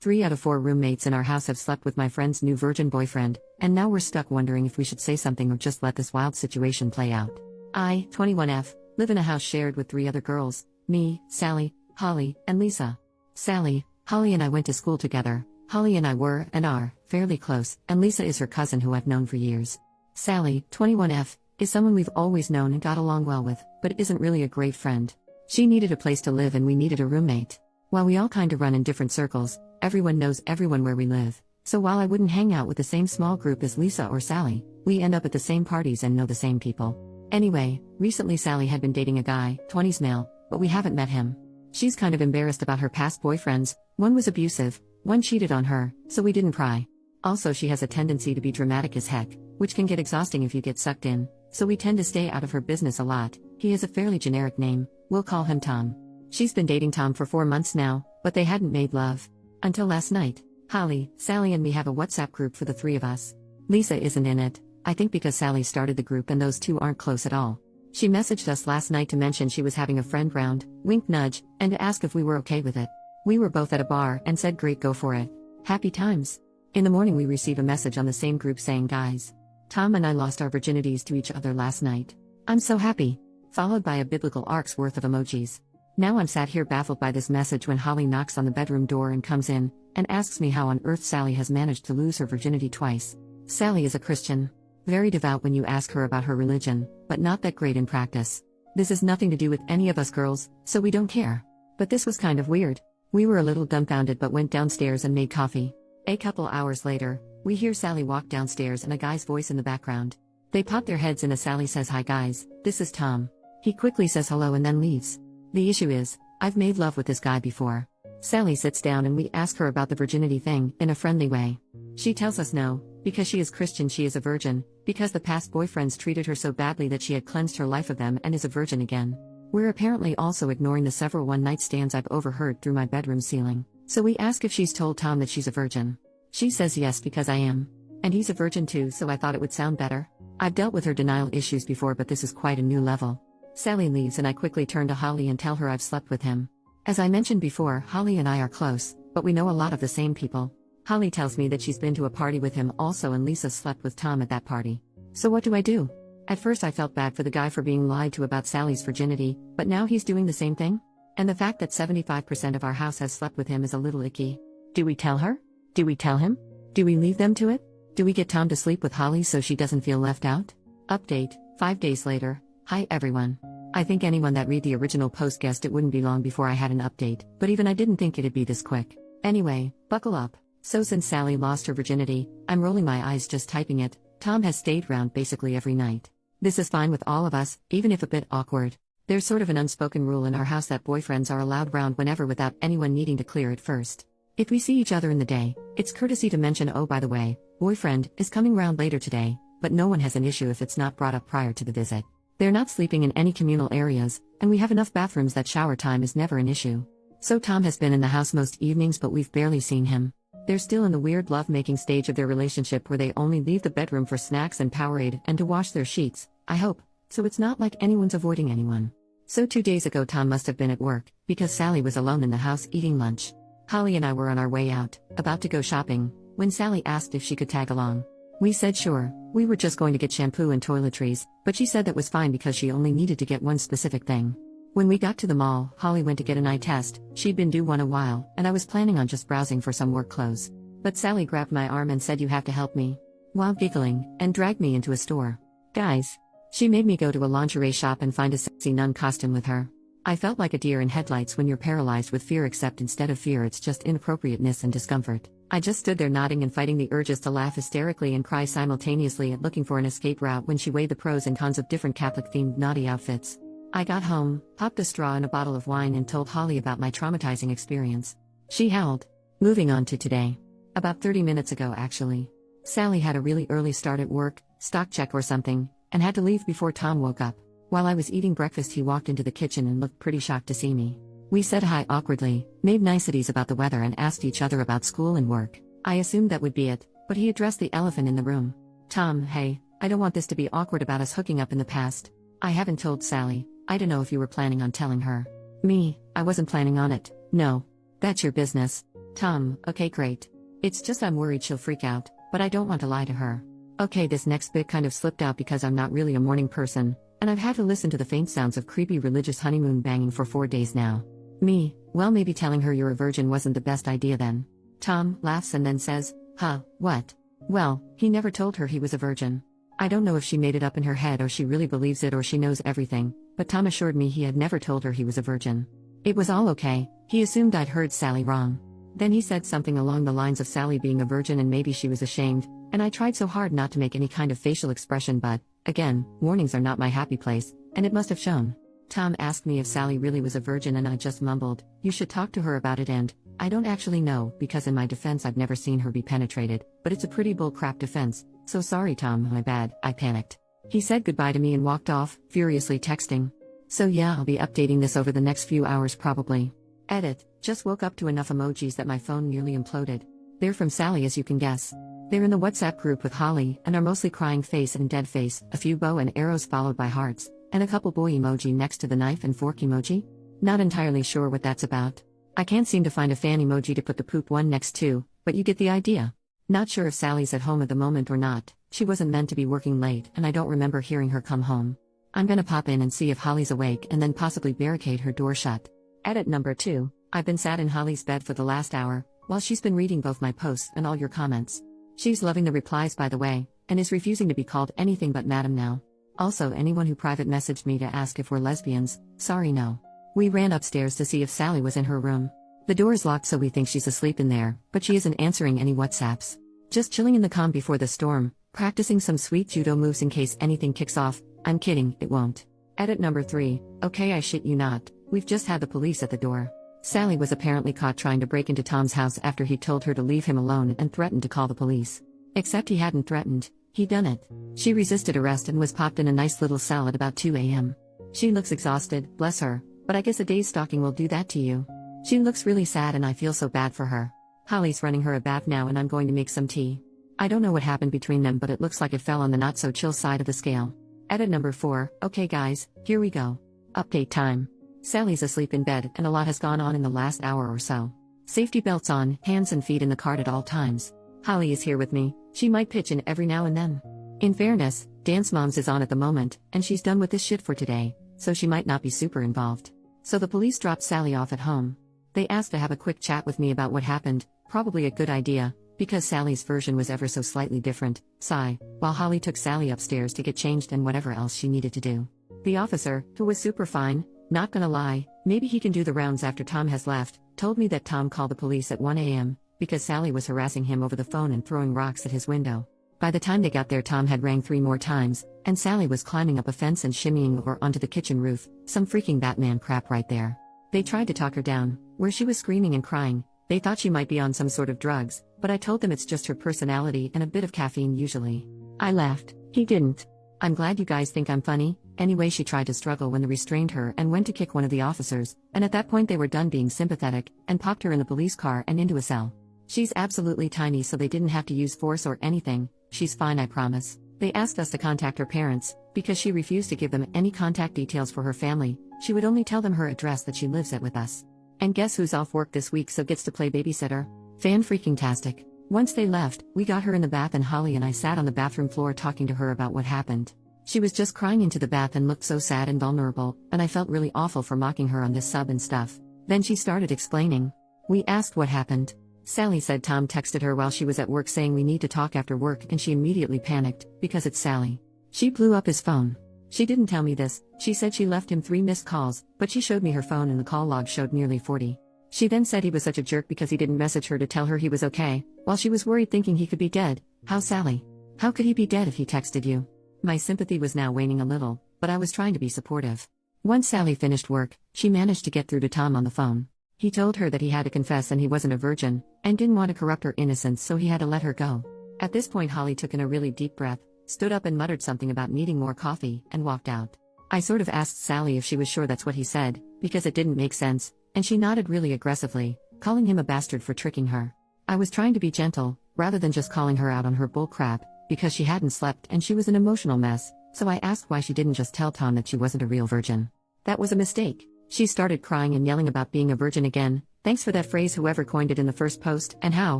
3 out of 4 roommates in our house have slept with my friend's new virgin boyfriend, and now we're stuck wondering if we should say something or just let this wild situation play out. I, 21F, live in a house shared with 3 other girls, me, Sally, Holly, and Lisa. Sally, Holly and I went to school together. Holly and I were, and are, fairly close, and Lisa is her cousin who I've known for years. Sally, 21F, is someone we've always known and got along well with, but isn't really a great friend. She needed a place to live and we needed a roommate. While we all kinda run in different circles, everyone knows everyone where we live. So while I wouldn't hang out with the same small group as Lisa or Sally, we end up at the same parties and know the same people. Anyway, recently Sally had been dating a guy, 20s male, but we haven't met him. She's kind of embarrassed about her past boyfriends, one was abusive, one cheated on her, so we didn't pry. Also she has a tendency to be dramatic as heck, which can get exhausting if you get sucked in, so we tend to stay out of her business a lot. He has a fairly generic name, we'll call him Tom. She's been dating Tom for 4 months now, but they hadn't made love. Until last night. Holly, Sally and me have a WhatsApp group for the 3 of us. Lisa isn't in it, I think because Sally started the group and those 2 aren't close at all. She messaged us last night to mention she was having a friend round, wink nudge, and to ask if we were okay with it. We were both at a bar and said great, go for it. Happy times. In the morning we receive a message on the same group saying, guys, Tom and I lost our virginities to each other last night. I'm so happy. Followed by a biblical arc's worth of emojis. Now I'm sat here baffled by this message when Holly knocks on the bedroom door and comes in, and asks me how on earth Sally has managed to lose her virginity twice. Sally is a Christian. Very devout when you ask her about her religion, but not that great in practice. This has nothing to do with any of us girls, so we don't care. But this was kind of weird. We were a little dumbfounded but went downstairs and made coffee. A couple hours later, we hear Sally walk downstairs and a guy's voice in the background. They pop their heads in as Sally says, hi guys, this is Tom. He quickly says hello and then leaves. The issue is, I've made love with this guy before. Sally sits down and we ask her about the virginity thing, in a friendly way. She tells us no, because she is Christian she is a virgin, because the past boyfriends treated her so badly that she had cleansed her life of them and is a virgin again. We're apparently also ignoring the several one-night stands I've overheard through my bedroom ceiling, so we ask if she's told Tom that she's a virgin. She says yes because I am. And he's a virgin too, so I thought it would sound better. I've dealt with her denial issues before but this is quite a new level. Sally leaves and I quickly turn to Holly and tell her I've slept with him. As I mentioned before, Holly and I are close, but we know a lot of the same people. Holly tells me that she's been to a party with him also and Lisa slept with Tom at that party. So what do I do? At first I felt bad for the guy for being lied to about Sally's virginity, but now he's doing the same thing? And the fact that 75% of our house has slept with him is a little icky. Do we tell her? Do we tell him? Do we leave them to it? Do we get Tom to sleep with Holly so she doesn't feel left out? Update, 5 days later. Hi everyone. I think anyone that read the original post guessed it wouldn't be long before I had an update, but even I didn't think it'd be this quick. Anyway, buckle up. So since Sally lost her virginity, I'm rolling my eyes just typing it, Tom has stayed round basically every night. This is fine with all of us, even if a bit awkward. There's sort of an unspoken rule in our house that boyfriends are allowed round whenever without anyone needing to clear it first. If we see each other in the day, it's courtesy to mention, oh by the way, boyfriend is coming round later today, but no one has an issue if it's not brought up prior to the visit. They're not sleeping in any communal areas, and we have enough bathrooms that shower time is never an issue. So Tom has been in the house most evenings but we've barely seen him. They're still in the weird love-making stage of their relationship where they only leave the bedroom for snacks and Powerade and to wash their sheets, I hope, so it's not like anyone's avoiding anyone. So 2 days ago Tom must have been at work, because Sally was alone in the house eating lunch. Holly and I were on our way out, about to go shopping, when Sally asked if she could tag along. We said sure, we were just going to get shampoo and toiletries, but she said that was fine because she only needed to get one specific thing. When we got to the mall, Holly went to get an eye test, she'd been due one a while, and I was planning on just browsing for some work clothes. But Sally grabbed my arm and said you have to help me. While giggling, and dragged me into a store. Guys. She made me go to a lingerie shop and find a sexy nun costume with her. I felt like a deer in headlights when you're paralyzed with fear, except instead of fear it's just inappropriateness and discomfort. I just stood there nodding and fighting the urges to laugh hysterically and cry simultaneously at looking for an escape route when she weighed the pros and cons of different Catholic-themed naughty outfits. I got home, popped a straw in a bottle of wine and told Holly about my traumatizing experience. She howled. Moving on to today. About 30 minutes ago actually. Sally had a really early start at work, stock check or something, and had to leave before Tom woke up. While I was eating breakfast he walked into the kitchen and looked pretty shocked to see me. We said hi awkwardly, made niceties about the weather and asked each other about school and work. I assumed that would be it, but he addressed the elephant in the room. Tom, hey, I don't want this to be awkward about us hooking up in the past. I haven't told Sally, I don't know if you were planning on telling her. Me, I wasn't planning on it, no. That's your business. Tom, okay, great. It's just I'm worried she'll freak out, but I don't want to lie to her. Okay, this next bit kind of slipped out because I'm not really a morning person, and I've had to listen to the faint sounds of creepy religious honeymoon banging for 4 days now. Me, well, maybe telling her you're a virgin wasn't the best idea then. Tom laughs and then says, huh, what? Well, he never told her he was a virgin. I don't know if she made it up in her head or she really believes it or she knows everything, but Tom assured me he had never told her he was a virgin. It was all okay, he assumed I'd heard Sally wrong. Then he said something along the lines of Sally being a virgin and maybe she was ashamed, and I tried so hard not to make any kind of facial expression but, again, mornings are not my happy place, and it must have shown. Tom asked me if Sally really was a virgin and I just mumbled, you should talk to her about it and, I don't actually know, because in my defense I've never seen her be penetrated, but it's a pretty bullcrap defense, so sorry Tom, my bad, I panicked. He said goodbye to me and walked off, furiously texting. So yeah, I'll be updating this over the next few hours probably. Edit, just woke up to enough emojis that my phone nearly imploded. They're from Sally as you can guess. They're in the WhatsApp group with Holly and are mostly crying face and dead face, a few bow and arrows followed by hearts, and a couple boy emoji next to the knife and fork emoji. Not entirely sure what that's about. I can't seem to find a fan emoji to put the poop one next to, but you get the idea. Not sure if Sally's at home at the moment or not, she wasn't meant to be working late and I don't remember hearing her come home. I'm gonna pop in and see if Holly's awake and then possibly barricade her door shut. Edit number 2, I've been sat in Holly's bed for the last hour, while she's been reading both my posts and all your comments. She's loving the replies by the way, and is refusing to be called anything but madam now. Also anyone who private messaged me to ask if we're lesbians, sorry no. We ran upstairs to see if Sally was in her room. The door is locked so we think she's asleep in there, but she isn't answering any WhatsApps. Just chilling in the calm before the storm, practicing some sweet judo moves in case anything kicks off. I'm kidding, it won't. Edit number 3, okay I shit you not, we've just had the police at the door. Sally was apparently caught trying to break into Tom's house after he told her to leave him alone and threatened to call the police. Except he hadn't threatened, he'd done it. She resisted arrest and was popped in a nice little cell at about 2 a.m. She looks exhausted, bless her, but I guess a day's stalking will do that to you. She looks really sad and I feel so bad for her. Holly's running her a bath now and I'm going to make some tea. I don't know what happened between them but it looks like it fell on the not so chill side of the scale. Edit number 4, okay guys, here we go. Update time. Sally's asleep in bed and a lot has gone on in the last hour or so. Safety belts on, hands and feet in the cart at all times. Holly is here with me, she might pitch in every now and then. In fairness, Dance Moms is on at the moment, and she's done with this shit for today, so she might not be super involved. So the police dropped Sally off at home. They asked to have a quick chat with me about what happened, probably a good idea, because Sally's version was ever so slightly different, sigh, while Holly took Sally upstairs to get changed and whatever else she needed to do. The officer, who was super fine, not gonna lie, maybe he can do the rounds after Tom has left, told me that Tom called the police at 1 a.m., because Sally was harassing him over the phone and throwing rocks at his window. By the time they got there Tom had rang 3 more times, and Sally was climbing up a fence and shimmying over onto the kitchen roof, some freaking Batman crap right there. They tried to talk her down, where she was screaming and crying, they thought she might be on some sort of drugs, but I told them it's just her personality and a bit of caffeine usually. I laughed, he didn't. I'm glad you guys think I'm funny. Anyway, she tried to struggle when they restrained her and went to kick one of the officers, and at that point they were done being sympathetic, and popped her in the police car and into a cell. She's absolutely tiny so they didn't have to use force or anything, she's fine I promise. They asked us to contact her parents, because she refused to give them any contact details for her family, she would only tell them her address that she lives at with us. And guess who's off work this week so gets to play babysitter? Fan-freaking-tastic. Once they left, we got her in the bath and Holly and I sat on the bathroom floor talking to her about what happened. She was just crying into the bath and looked so sad and vulnerable, and I felt really awful for mocking her on this sub and stuff. Then she started explaining. We asked what happened. Sally said Tom texted her while she was at work saying we need to talk after work and she immediately panicked, because it's Sally. She blew up his phone. She didn't tell me this, she said she left him 3 missed calls, but she showed me her phone and the call log showed nearly 40. She then said he was such a jerk because he didn't message her to tell her he was okay, while she was worried thinking he could be dead. How Sally? How could he be dead if he texted you? My sympathy was now waning a little, but I was trying to be supportive. Once Sally finished work, she managed to get through to Tom on the phone. He told her that he had to confess and he wasn't a virgin, and didn't want to corrupt her innocence so he had to let her go. At this point Holly took in a really deep breath, stood up and muttered something about needing more coffee, and walked out. I sort of asked Sally if she was sure that's what he said, because it didn't make sense, and she nodded really aggressively, calling him a bastard for tricking her. I was trying to be gentle, rather than just calling her out on her bull crap, because she hadn't slept and she was an emotional mess, so I asked why she didn't just tell Tom that she wasn't a real virgin. That was a mistake. She started crying and yelling about being a virgin again, Thanks for that phrase, whoever coined it in the first post, and how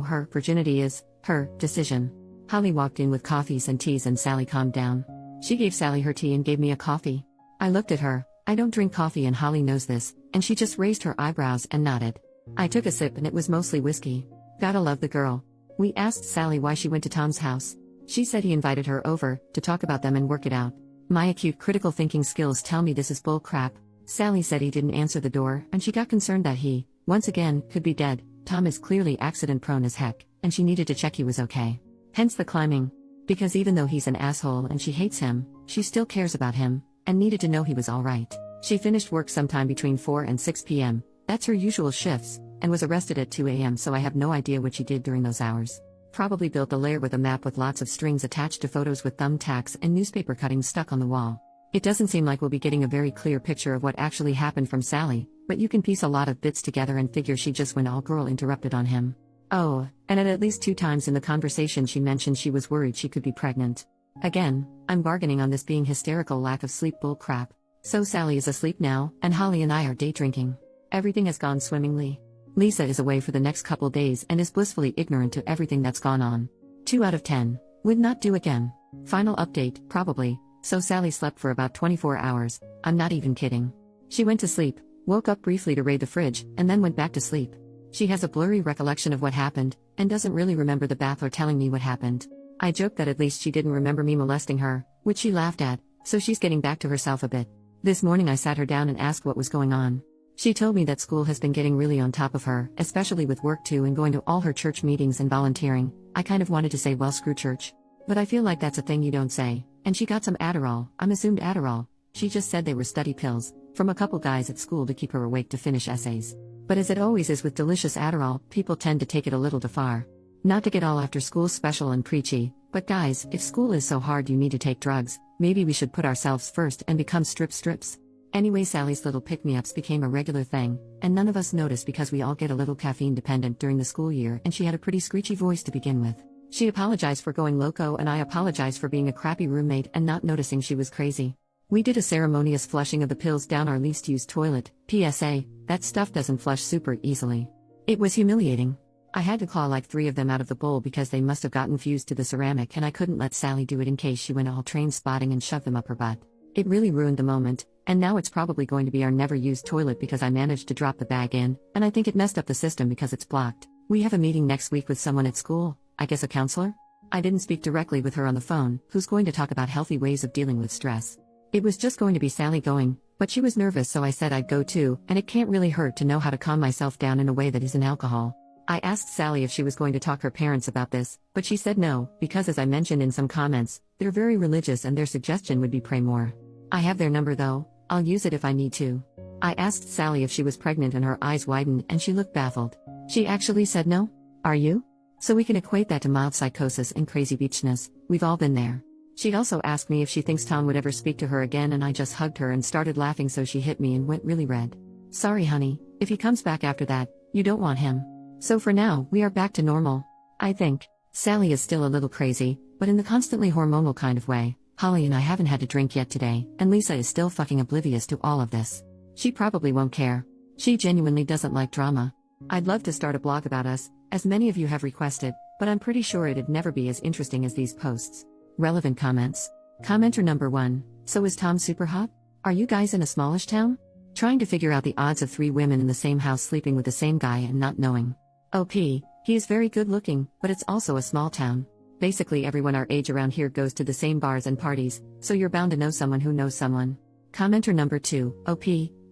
her virginity is her decision. Holly walked in with coffees and teas and Sally calmed down. She gave Sally her tea and gave me a coffee. I looked at her. I don't drink coffee and Holly knows this, and she just raised her eyebrows and nodded. I took a sip and it was mostly whiskey. Gotta love the girl. We asked Sally why she went to Tom's house. She said he invited her over to talk about them and work it out. My acute critical thinking skills tell me this is bull crap. Sally said he didn't answer the door and she got concerned that he, once again, could be dead. Tom is clearly accident prone as heck, and she needed to check he was okay. Hence the climbing. Because even though he's an asshole and she hates him, she still cares about him, and needed to know he was alright. She finished work sometime between 4 and 6 p.m., that's her usual shifts, and was arrested at 2 a.m. so I have no idea what she did during those hours. Probably built a lair with a map with lots of strings attached to photos with thumbtacks and newspaper cuttings stuck on the wall. It doesn't seem like we'll be getting a very clear picture of what actually happened from Sally, but you can piece a lot of bits together and figure she just went all girl interrupted on him. Oh, and at least 2 times in the conversation she mentioned she was worried she could be pregnant. Again, I'm bargaining on this being hysterical lack of sleep bull crap. So Sally is asleep now, and Holly and I are day drinking. Everything has gone swimmingly. Lisa is away for the next couple days and is blissfully ignorant to everything that's gone on. 2 out of 10. Would not do again. Final update, probably. So Sally slept for about 24 hours, I'm not even kidding. She went to sleep, woke up briefly to raid the fridge, and then went back to sleep. She has a blurry recollection of what happened, and doesn't really remember the bath or telling me what happened. I joked that at least she didn't remember me molesting her, which she laughed at, so she's getting back to herself a bit. This morning I sat her down and asked what was going on. She told me that school has been getting really on top of her, especially with work too and going to all her church meetings and volunteering. I kind of wanted to say, well, screw church. But I feel like that's a thing you don't say. And she got some Adderall, I'm assumed Adderall. She just said they were study pills, from a couple guys at school to keep her awake to finish essays. But as it always is with delicious Adderall, people tend to take it a little too far. Not to get all after school special and preachy, but guys, if school is so hard you need to take drugs, maybe we should put ourselves first and become strips. Anyway, Sally's little pick-me-ups became a regular thing, and none of us noticed because we all get a little caffeine dependent during the school year, and she had a pretty screechy voice to begin with. She apologized for going loco and I apologized for being a crappy roommate and not noticing she was crazy. We did a ceremonious flushing of the pills down our least used toilet. PSA, that stuff doesn't flush super easily. It was humiliating. I had to claw like 3 of them out of the bowl because they must have gotten fused to the ceramic and I couldn't let Sally do it in case she went all train spotting and shoved them up her butt. It really ruined the moment, and now it's probably going to be our never used toilet because I managed to drop the bag in, and I think it messed up the system because it's blocked. We have a meeting next week with someone at school, I guess a counselor? I didn't speak directly with her on the phone, who's going to talk about healthy ways of dealing with stress. It was just going to be Sally going, but she was nervous so I said I'd go too, and it can't really hurt to know how to calm myself down in a way that isn't alcohol. I asked Sally if she was going to talk her parents about this, but she said no, because as I mentioned in some comments, they're very religious and their suggestion would be pray more. I have their number though, I'll use it if I need to. I asked Sally if she was pregnant and her eyes widened and she looked baffled. She actually said no? Are you? So we can equate that to mild psychosis and crazy beachness, we've all been there. She also asked me if she thinks Tom would ever speak to her again and I just hugged her and started laughing so she hit me and went really red. Sorry honey, if he comes back after that, you don't want him. So for now, we are back to normal. I think. Sally is still a little crazy, but in the constantly hormonal kind of way. Holly and I haven't had a drink yet today, and Lisa is still fucking oblivious to all of this. She probably won't care. She genuinely doesn't like drama. I'd love to start a blog about us, as many of you have requested, but I'm pretty sure it'd never be as interesting as these posts. Relevant comments. Commenter number 1, so is Tom super hot? Are you guys in a smallish town? Trying to figure out the odds of 3 women in the same house sleeping with the same guy and not knowing. OP, he is very good looking, but it's also a small town. Basically everyone our age around here goes to the same bars and parties, so you're bound to know someone who knows someone. Commenter number 2, OP,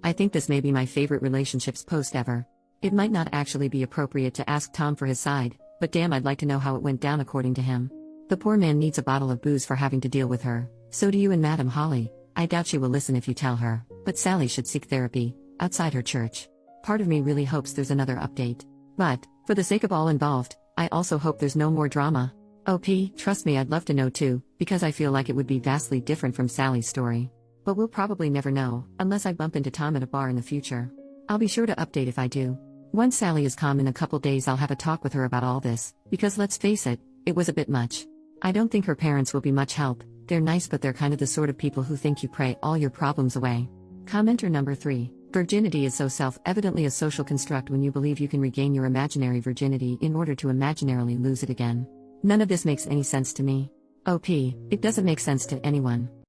I think this may be my favorite relationships post ever. It might not actually be appropriate to ask Tom for his side, but damn I'd like to know how it went down according to him. The poor man needs a bottle of booze for having to deal with her, so do you and Madam Holly. I doubt she will listen if you tell her, but Sally should seek therapy, outside her church. Part of me really hopes there's another update. But, for the sake of all involved, I also hope there's no more drama. OP, trust me I'd love to know too, because I feel like it would be vastly different from Sally's story. But we'll probably never know, unless I bump into Tom at a bar in the future. I'll be sure to update if I do. Once Sally is calm in a couple days I'll have a talk with her about all this, because let's face it, it was a bit much. I don't think her parents will be much help, they're nice but they're kind of the sort of people who think you pray all your problems away. Commenter number 3, Virginity is so self-evidently a social construct when you believe you can regain your imaginary virginity in order to imaginarily lose it again. None of this makes any sense to me. OP, it doesn't make sense to anyone.